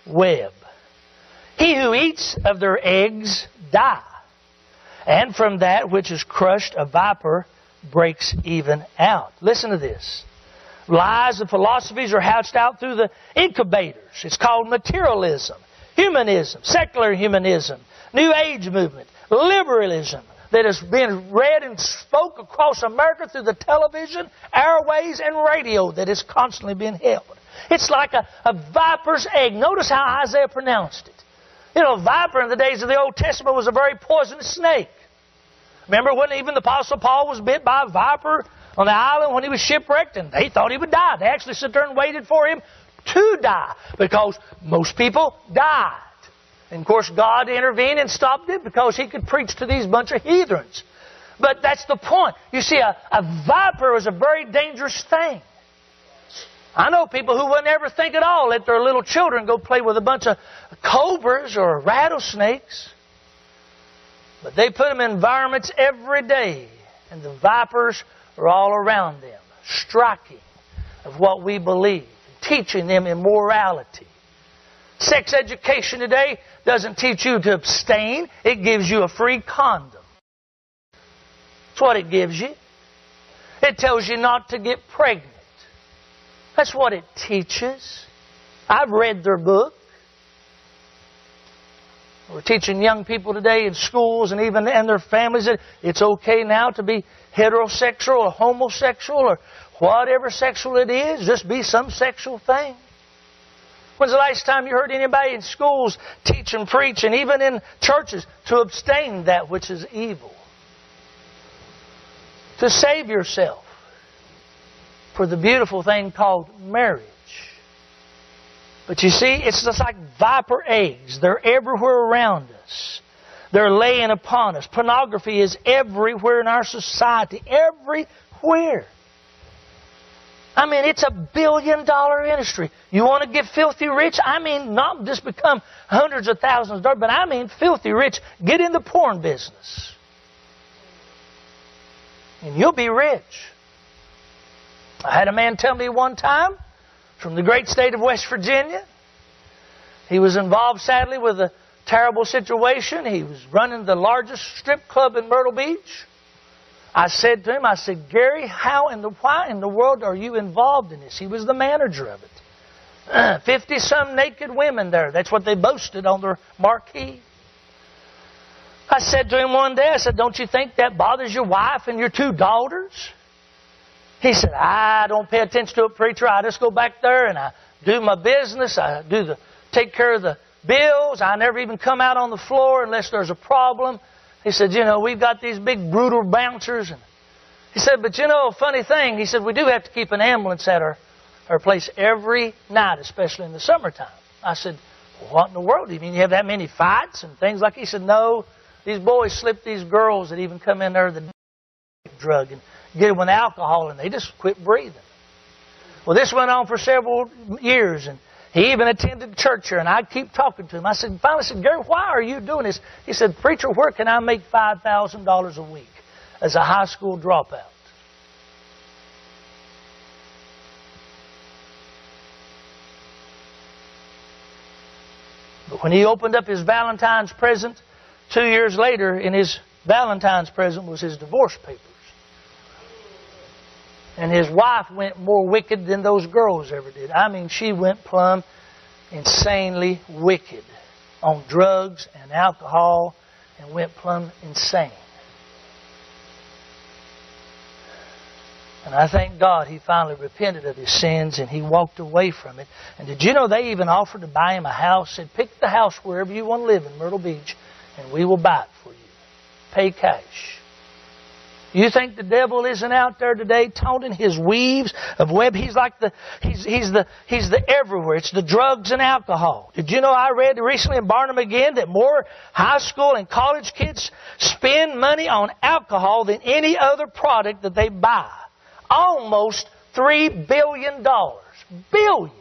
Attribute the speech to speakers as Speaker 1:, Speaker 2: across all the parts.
Speaker 1: web. He who eats of their eggs die. And from that which is crushed a viper breaks even out. Listen to this. Lies and philosophies are hatched out through the incubators. It's called materialism, humanism, secular humanism, New Age movement, liberalism that has been read and spoke across America through the television, airways, and radio that is constantly being held. It's like a viper's egg. Notice how Isaiah pronounced it. You know, viper in the days of the Old Testament was a very poisonous snake. Remember when even the Apostle Paul was bit by a viper on the island when he was shipwrecked, and they thought he would die. They actually sat there and waited for him to die because most people died. And of course God intervened and stopped it because He could preach to these bunch of heathens. But that's the point. You see, a viper is a very dangerous thing. I know people who would never think at all let their little children go play with a bunch of cobras or rattlesnakes. But they put them in environments every day, and the vipers are all around them, striking of what we believe, teaching them immorality. Sex education today doesn't teach you to abstain. It gives you a free condom. That's what it gives you. It tells you not to get pregnant. That's what it teaches. I've read their book. We're teaching young people today in schools and even in their families that it's okay now to be heterosexual or homosexual or whatever sexual it is. Just be some sexual thing. When's the last time you heard anybody in schools teach and preach, and even in churches, to abstain that which is evil? To save yourself for the beautiful thing called marriage. But you see, it's just like viper eggs. They're everywhere around us. They're laying upon us. Pornography is everywhere in our society. Everywhere. I mean, it's a billion-dollar industry. You want to get filthy rich? I mean, not just become hundreds of thousands of dollars, but I mean filthy rich. Get in the porn business. And you'll be rich. I had a man tell me one time from the great state of West Virginia. He was involved, sadly, with a terrible situation. He was running the largest strip club in Myrtle Beach. I said to him, Gary, why in the world are you involved in this? He was the manager of it. 50-some naked women there. That's what they boasted on their marquee. I said to him one day, I said, don't you think that bothers your wife and your 2 daughters? He said, I don't pay attention to it, preacher. I just go back there and I do my business. I take care of the bills. I never even come out on the floor unless there's a problem. He said, we've got these big brutal bouncers. And he said, but a funny thing. He said, we do have to keep an ambulance at our place every night, especially in the summertime. I said, well, what in the world? Do you mean you have that many fights and things like that? He said, no. These boys slip these girls that even come in there with the drug and get them with alcohol, and they just quit breathing. Well, this went on for several years, and he even attended church here, and I'd keep talking to him. Finally I said, Gary, why are you doing this? He said, preacher, where can I make $5,000 a week as a high school dropout? But when he opened up his Valentine's present, 2 years later, in his Valentine's present was his divorce papers. And his wife went more wicked than those girls ever did. I mean, she went plumb insanely wicked on drugs and alcohol and went plumb insane. And I thank God he finally repented of his sins and he walked away from it. And did you know they even offered to buy him a house? Said, pick the house wherever you want to live in Myrtle Beach and we will buy it for you. Pay cash. You think the devil isn't out there today taunting his weaves of web? He's the everywhere. It's the drugs and alcohol. Did you know I read recently in Barnum again that more high school and college kids spend money on alcohol than any other product that they buy? Almost $3 billion. Billion.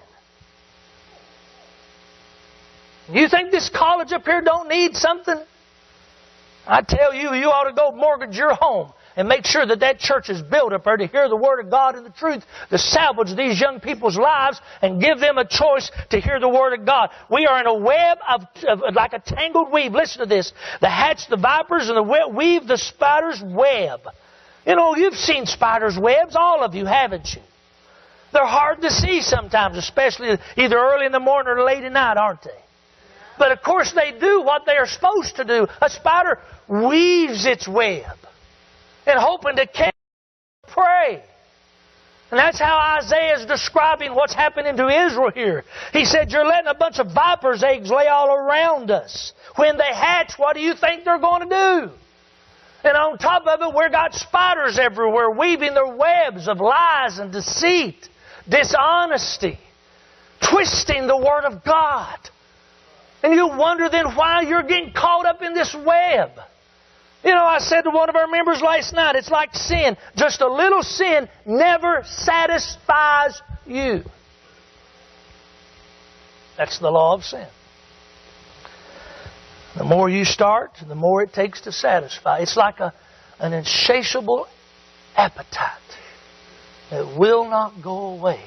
Speaker 1: You think this college up here don't need something? I tell you, you ought to go mortgage your home and make sure that that church is built up there to hear the Word of God and the truth, to salvage these young people's lives and give them a choice to hear the Word of God. We are in a web of like a tangled weave. Listen to this. The hatch, the vipers, and the weave, the spider's web. You know, you've seen spiders' webs, all of you, haven't you? They're hard to see sometimes, especially either early in the morning or late at night, aren't they? But of course they do what they are supposed to do. A spider weaves its web and hoping to catch prey. And that's how Isaiah is describing what's happening to Israel here. He said, you're letting a bunch of vipers' eggs lay all around us. When they hatch, what do you think they're going to do? And on top of it, we've got spiders everywhere weaving their webs of lies and deceit, dishonesty, twisting the Word of God. And you wonder then why you're getting caught up in this web. You know, I said to one of our members last night, it's like sin. Just a little sin never satisfies you. That's the law of sin. The more you start, the more it takes to satisfy. It's like an insatiable appetite that will not go away.